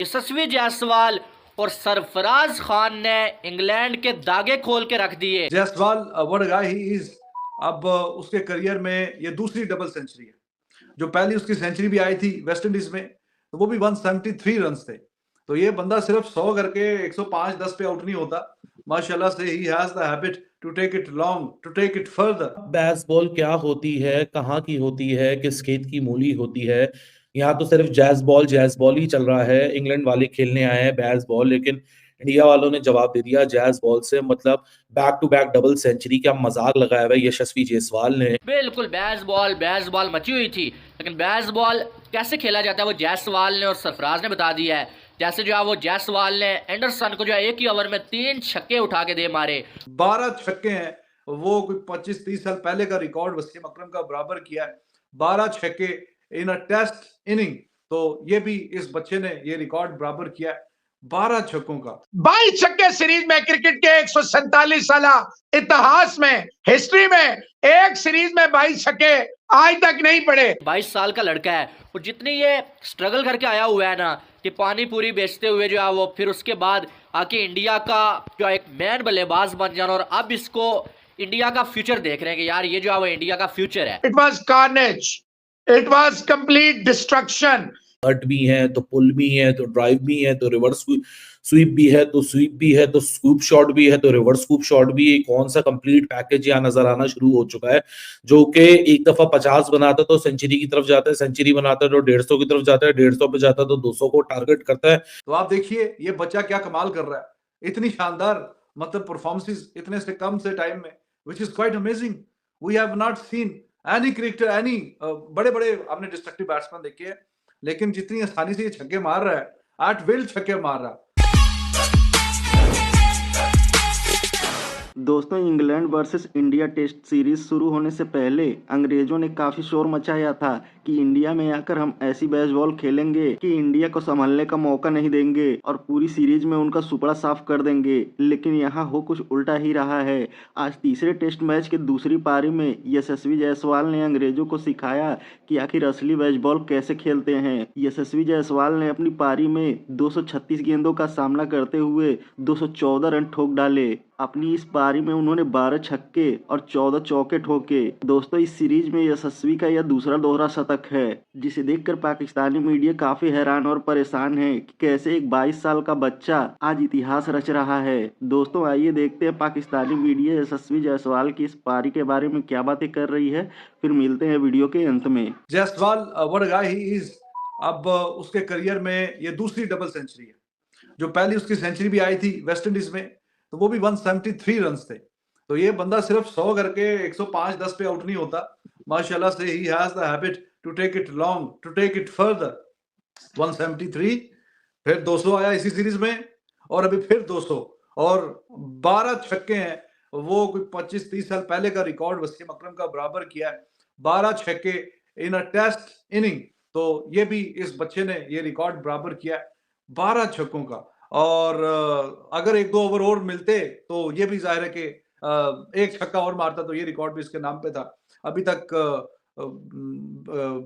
यशस्वी जायसवाल और सरफराज खान ने इंग्लैंड के दागे खोल के रख दिए। Jaiswal what guy he is. अब उसके करियर में ये दूसरी डबल सेंचुरी है। जो पहली उसकी सेंचुरी भी आई थी वेस्ट इंडीज में, तो वो भी 173 रन थे। तो ये बंदा सिर्फ 100 करके 105-10 पे आउट नहीं होता। माशाल्लाह से ही has the habit to take it long, to take it further. Bazball क्या होती है, कहाँ की होती है, किस खेत की मूली होती है। यहाँ तो सिर्फ जैज बॉल ही चल रहा है। इंग्लैंड वाले खेलने आए हैं बेसबॉल, लेकिन इंडिया वालों ने जवाब दे दिया जैज बॉल से। मतलब back to back double century का मजाक लगाया हुआ है यशस्वी जायसवाल ने। बिल्कुल बेसबॉल मची हुई थी, लेकिन बेसबॉल कैसे खेला जाता है वो जायसवाल ने और सरफराज ने बता दिया है। जैसे जो है वो जायसवाल ने एंडरसन को जो है एक ही ओवर में 3 छक्के उठा के दे मारे। 12 छक्के हैं, वो कोई 25-30 साल पहले का रिकॉर्ड वसीम अकरम का बराबर किया है। 12 छक्के इन अ टेस्ट इनिंग, तो ये भी इस बच्चे ने ये रिकॉर्ड बराबर किया है 12 छक्कों का। 22 छक्के सीरीज में क्रिकेट के 147 साल इतिहास में, हिस्ट्री में एक सीरीज में 22 छक्के आज तक नहीं पड़े। 22 साल का लड़का है और जितनी ये स्ट्रगल करके आया हुआ है ना, कि पानी पूरी बेचते हुए जो है वो फिर उसके बाद आके इंडिया का जो एक मैन बल्लेबाज बन जाना, और अब इसको इंडिया का फ्यूचर देख रहे हैं कि यार ये जो है वो इंडिया का फ्यूचर है। It was carnage, it was complete destruction. Cut भी है तो पुल भी है तो ड्राइव भी है तो रिवर्स स्वीप भी है तो स्वीप भी है तो स्कूप शॉट भी है तो रिवर्स स्कूप शॉट भी है। कौन सा कंप्लीट पैकेज यहाँ नजर आना शुरू हो चुका है, जो कि एक दफा 50 बनाता तो सेंचुरी की तरफ जाता है, सेंचुरी बनाता है तो 150 की तरफ जाता है, 150 पे जाता है तो 200 को टारगेट करता है। तो आप देखिए ये बच्चा क्या कमाल कर रहा है, इतनी शानदार मतलब परफॉर्मेंसेस इतने से कम से टाइम में, which is quite amazing. We have not seen any cricketer, any बड़े बड़े हमने डिस्ट्रक्टिव बैट्समैन देखे हैं, लेकिन जितनी आसानी से ये छक्के मार रहा है, एट विल छक्के मार रहा है। दोस्तों, England versus India test series शुरू होने से पहले अंग्रेजों ने काफी शोर मचाया था कि इंडिया में आकर हम ऐसी बेसबॉल खेलेंगे कि इंडिया को संभलने का मौका नहीं देंगे और पूरी सीरीज में उनका सुपड़ा साफ कर देंगे। लेकिन यहाँ हो कुछ उल्टा ही रहा है। आज तीसरे टेस्ट मैच के दूसरी पारी में यशस्वी जायसवाल ने अंग्रेजों को सिखाया कि आखिर असली बेसबॉल कैसे खेलते हैं। यशस्वी जायसवाल ने अपनी पारी में 236 गेंदों का सामना करते हुए 214 रन ठोक डाले। अपनी इस पारी में उन्होंने 12 छक्के और 14 चौके ठोके। दोस्तों, इस सीरीज में यशस्वी का यह दूसरा दोहरा शतक है, जिसे देखकर पाकिस्तानी मीडिया काफी हैरान और परेशान है कि कैसे एक 22 साल का बच्चा आज इतिहास रच रहा है। दोस्तों, आइए देखते हैं पाकिस्तानी मीडिया यशस्वी जायसवाल की इस पारी के बारे में क्या बातें कर रही है, फिर मिलते हैं वीडियो के अंत में। Jaiswal what guy he is. अब उसके करियर में ये दूसरी डबल सेंचुरी है। जो पहली उसकी सेंचुरी भी आई थी वेस्ट इंडीज में, तो वो भी 173 रन थे। तो ये बंदा सिर्फ 100 करके 105-10 पे आउट नहीं होता। माशाल्लाह से ही has the habit to take it long, to take it further. 173, फिर 200 आया इसी सीरीज में, और अभी फिर 200, और 12 छक्के हैं, वो कोई 25-30 साल पहले का रिकॉर्ड वसीम अकरम का बराबर किया है। 12 छक्के इन अ टेस्ट इनिंग, तो ये भी इस बच्चे ने ये रिकॉर्ड बराबर किया है 12 छक्कों का। और अगर 1-2 ओवर और मिलते तो ये भी जाहिर है कि एक छक्का और मारता तो ये रिकॉर्ड भी इसके नाम पे था। अभी तक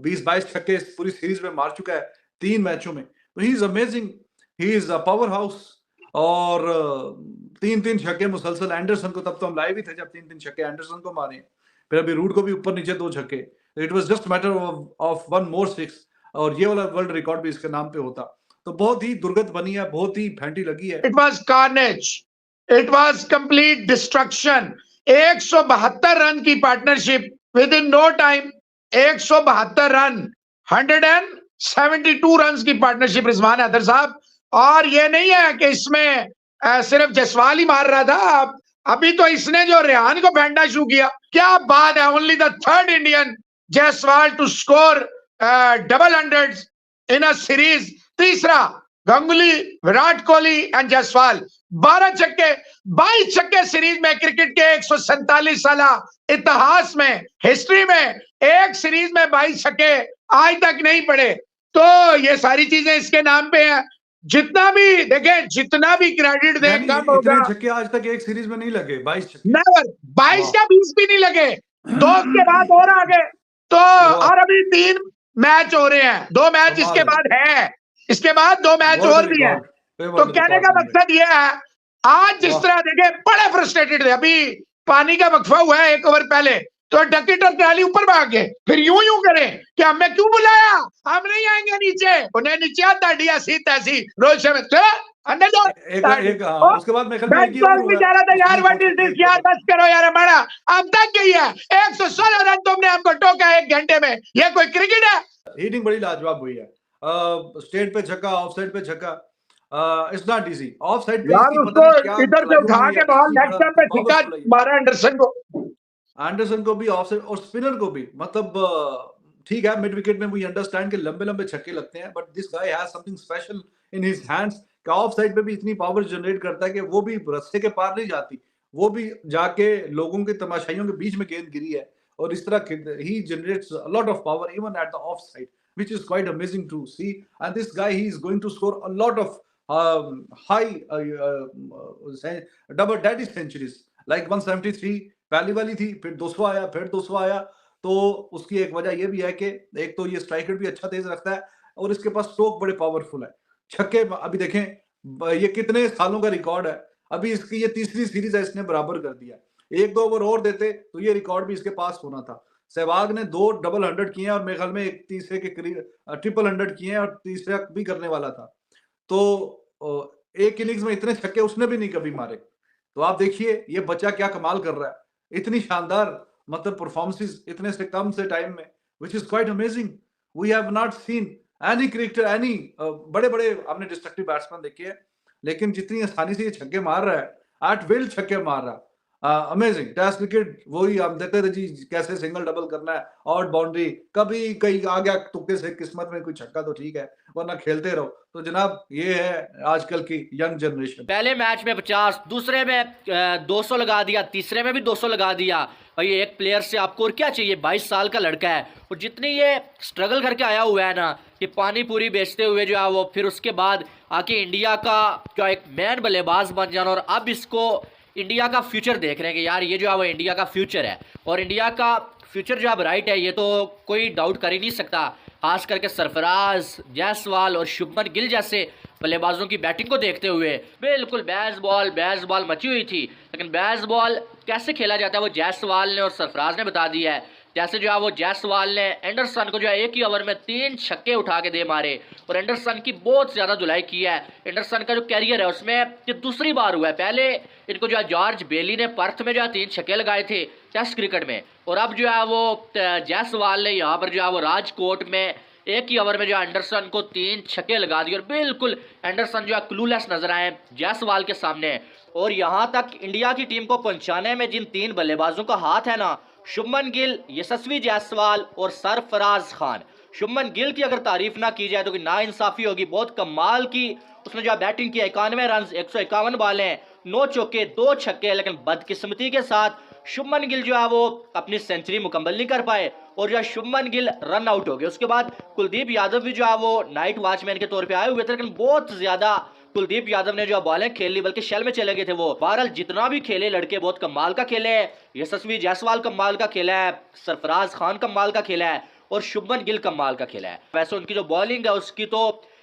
20-22 छक्के पूरी सीरीज में मार चुका है 3 मैचों में। तो he is amazing, he is a power house. और 3-3 छक्के मुसलसल एंडरसन को, तब तो हम लाइव ही थे जब 3-3 छक्के एंडरसन को मारे, फिर अभी रूट को भी ऊपर नीचे 2 छक्के। It was just matter of 1 मोर 6, और ये वाला वर्ल्ड रिकॉर्ड भी इसके नाम पे होता। तो बहुत ही दुर्गत बनी है, बहुत ही फैंटी लगी है। It was carnage, it was complete destruction. 172 run की partnership within no time, 172 run, 172 run की पार्टनरशिप रिजवान हैदर साहब। और ये नहीं है कि इसमें सिर्फ जायसवाल ही मार रहा था, अभी तो इसने जो रेहान को फेंकना शुरू किया। क्या बात है, only the third Indian Jaiswal to score double hundreds in a series. तीसरा गंगुली, विराट कोहली एंड जायसवाल। 12 छक्के, 22 छक्के सीरीज में क्रिकेट के 147 साल इतिहास में, हिस्ट्री में एक सीरीज में 22 छक्के आज तक नहीं पड़े। तो ये सारी चीजें इसके नाम पे हैं। जितना भी देखें, जितना भी क्रेडिट दे कम होगा। छक्के आज तक एक सीरीज में नहीं लगे, 22 छक्के। नेवर, 22 का 20 भी नहीं लगे। 2 के बाद और आगे तो, और अभी 3 मैच हो रहे हैं, 2 मैच इसके बाद है। इसके बाद 2 मैच वर्ल्ड और भी हैं। रिकॉर्ड पे तो वर्ल्ड कहने रिकॉर्ड का बन गए। मकसद ये है, आज जिस वाह तरह देखे बड़े फ्रस्ट्रेटेड थे, अभी पानी का वक्फा हुआ है 1 ओवर पहले, तो डकिट और ट्राली ऊपर भाग गए, फिर यूं करें कि हमें क्यों बुलाया, हम नहीं आएंगे नीचे, उन्हें नीचे आता दिया सी तैसी रोहित शर्मा अंदर जाओ। एक एक हाँ, उसके बाद मेरे ख्याल में एक ही बैट्समैन ओवर भी हुआ कह रहा था उसमें यार व्हाट इज दिस, यार बस करो यार हमारा, अब तक गई है 116 रन तुमने हमको टोका 1 घंटे में, ये कोई क्रिकेट है? हिटिंग बड़ी लाजवाब हुई है। स्टेट पे छक्का, ऑफ साइड पे छक्का, it's not easy. Of side पे यार इसकी पता उसको नहीं क्या इधर से चलाकी उठा हुई के है, बॉल इतनी लेग बड़ा स्टंप पे छिक्का पावरफुल है ये। मारा एंडरसन को। एंडरसन को भी ऑफ साइड और स्पिनर को भी, मतलब ठीक है, मिड विकेट में वी अंडरस्टैंड कि लंबे लंबे छक्के लगते हैं, but this guy has something special in his hands कि ऑफ साइड पे भी इतनी पावर जनरेट करता है कि वो भी रस्ते के पार नहीं जाती, वो भी जाके लोगों के तमाशाइयों के बीच में गेंद गिरी है, और इस तरह ही generates a lot of power even at the off side, which is quite amazing to see. And this guy, he is going to score a lot of high double daddy centuries, like 173 पहली वाली थी, फिर 200 आया, फिर 200 आया। तो उसकी एक वजह ये भी है कि एक तो ये स्ट्राइक रेट भी अच्छा तेज रखता है, और इसके पास स्ट्रोक बड़े पावरफुल है। छक्के अभी देखें, ये कितने सालों का रिकॉर्ड है, अभी इसकी ये तीसरी सीरीज है, इसने बराबर कर दिया। 1-2 ओवर और देते तो ये रिकॉर्ड भी इसके पास होना था। सहवाग ने 2 डबल 100 किए हैं, और मेरे ख्याल में एक तीसरे के करीब ट्रिपल 100 किए हैं, और तीसरा भी करने वाला था। तो एक इनिंग्स में इतने छक्के उसने भी नहीं कभी मारे। तो आप देखिए ये बच्चा क्या कमाल कर रहा है, इतनी शानदार मतलब परफॉर्मेंसेस इतने से कम से टाइम में, which is quite amazing. We have not seen any cricketer, any बड़े बड़े हमने डिस्ट्रक्टिव बैट्समैन देखे हैं, लेकिन जितनी आसानी से ये छक्के मार रहा है, एट विल छक्के मार रहा है, अमेजिंग। टेस्ट क्रिकेट वही हम देखते थे जी, कैसे सिंगल डबल करना है, आउट बाउंड्री, कभी कहीं आ गया तुक्के से, किस्मत में कोई छक्का तो ठीक है, वरना खेलते रहो। तो जनाब ये है आजकल की यंग जनरेशन। पहले मैच में 50, दूसरे में 200 लगा दिया, तीसरे में भी 200 लगा दिया। भाई एक प्लेयर से आपको और क्या चाहिए, 22 साल का लड़का है, और जितनी ये स्ट्रगल करके आया हुआ है ना, कि पानी पूरी बेचते हुए जो है वो, फिर उसके बाद आके इंडिया का जो एक मैन बल्लेबाज बन जाना, और अब इसको इंडिया का फ्यूचर देख रहे हैं कि यार ये जो है वो इंडिया का फ्यूचर है, और इंडिया का फ्यूचर जो है ब्राइट है, ये तो कोई डाउट कर ही नहीं सकता। खास करके सरफराज, जायसवाल और शुभमन गिल जैसे बल्लेबाजों की बैटिंग को देखते हुए बिल्कुल बैस बॉल मची हुई थी। लेकिन बैस बॉल कैसे खेला जाता है वो जायसवाल ने और सरफराज ने बता दिया है। जैसे जो है वो जायसवाल ने एंडरसन को जो है 1 ही ओवर में 3 छक्के उठा के दे मारे, और एंडरसन की बहुत ज़्यादा धुलाई की है। एंडरसन का जो कैरियर है उसमें ये दूसरी बार हुआ है, पहले इनको जो है जॉर्ज बेली ने पर्थ में जो है 3 छक्के लगाए थे टेस्ट क्रिकेट में, और अब जो है वो जायसवाल ने यहाँ पर जो है वो राजकोट में 1 ही ओवर में जो है एंडरसन को 3 छक्के लगा दिए, और बिल्कुल एंडरसन जो है क्लूलेस नजर आए जायसवाल के सामने। और यहाँ तक इंडिया की टीम को पहुंचाने में जिन 3 बल्लेबाजों का हाथ है ना, शुभमन गिल, यशस्वी जायसवाल और सरफराज खान। शुभमन गिल की अगर तारीफ ना की जाए तो नाइंसाफी होगी। बहुत कमाल की उसने जो बैटिंग की, 91 रन, 151 बॉलें, 9 चौके, 2 छक्के, लेकिन बदकिस्मती के साथ शुभमन गिल जो है वो अपनी सेंचुरी मुकम्मल नहीं कर पाए, और जो है शुभमन गिल रन आउट हो गए। उसके बाद कुलदीप यादव भी जो है वो नाइट वॉचमैन के तौर पे आए हुए थे, लेकिन बहुत ज्यादा कुलदीप यादव ने जो बॉलें खेल ली, बल्कि शेल में चले गए थे वो। बहरहाल जितना भी खेले लड़के बहुत कमाल का खेले है, यशस्वी जायसवाल कमाल का खेला है, सरफराज खान कमाल का खेला है, और शुभमन गिल कमाल का खेला है। वैसे उनकी जो बॉलिंग है उसकी तो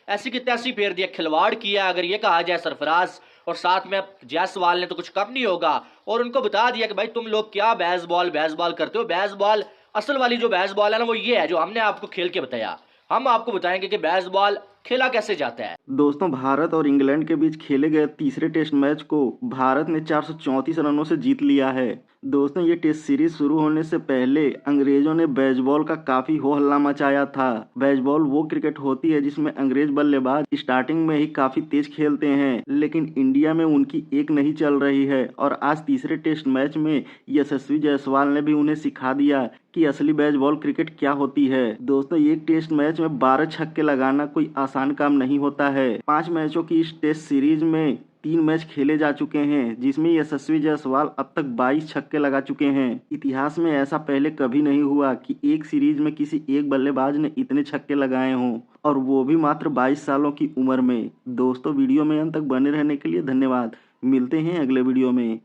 ऐसी की तैसी फेर दिया, खिलवाड़ किया अगर ये कहा जाए सरफराज, और साथ में जायसवाल ने तो कुछ कम नहीं होगा। और उनको बता दिया कि भाई तुम लोग क्या बैस बॉल करते हो, बैस बॉल असल वाली जो बैस बॉल है ना वो ये है जो हमने आपको खेल के बताया, हम आपको बताएंगे कि बैस बॉल खेला कैसे जाता है। दोस्तों, भारत और इंग्लैंड के बीच खेले गए तीसरे टेस्ट मैच को भारत ने 434 रनों से जीत लिया है। दोस्तों, ये टेस्ट सीरीज शुरू होने से पहले अंग्रेजों ने बेसबॉल का काफी हो हल्ला मचाया था। बेसबॉल वो क्रिकेट होती है जिसमें अंग्रेज बल्लेबाज स्टार्टिंग में ही काफी तेज खेलते हैं, लेकिन इंडिया में उनकी एक नहीं चल रही है, और आज तीसरे टेस्ट मैच में यशस्वी जायसवाल ने भी उन्हें सिखा दिया कि असली बेसबॉल क्रिकेट क्या होती है। दोस्तों, एक टेस्ट मैच में 12 छक्के लगाना कोई आसान काम नहीं होता है। 5 मैचों की इस टेस्ट सीरीज में 3 मैच खेले जा चुके हैं, जिसमें यशस्वी जायसवाल अब तक 22 छक्के लगा चुके हैं। इतिहास में ऐसा पहले कभी नहीं हुआ कि एक सीरीज में किसी एक बल्लेबाज ने इतने छक्के लगाए हों, और वो भी मात्र 22 सालों की उम्र में। दोस्तों, वीडियो में अंत तक बने रहने के लिए धन्यवाद। मिलते हैं अगले वीडियो में।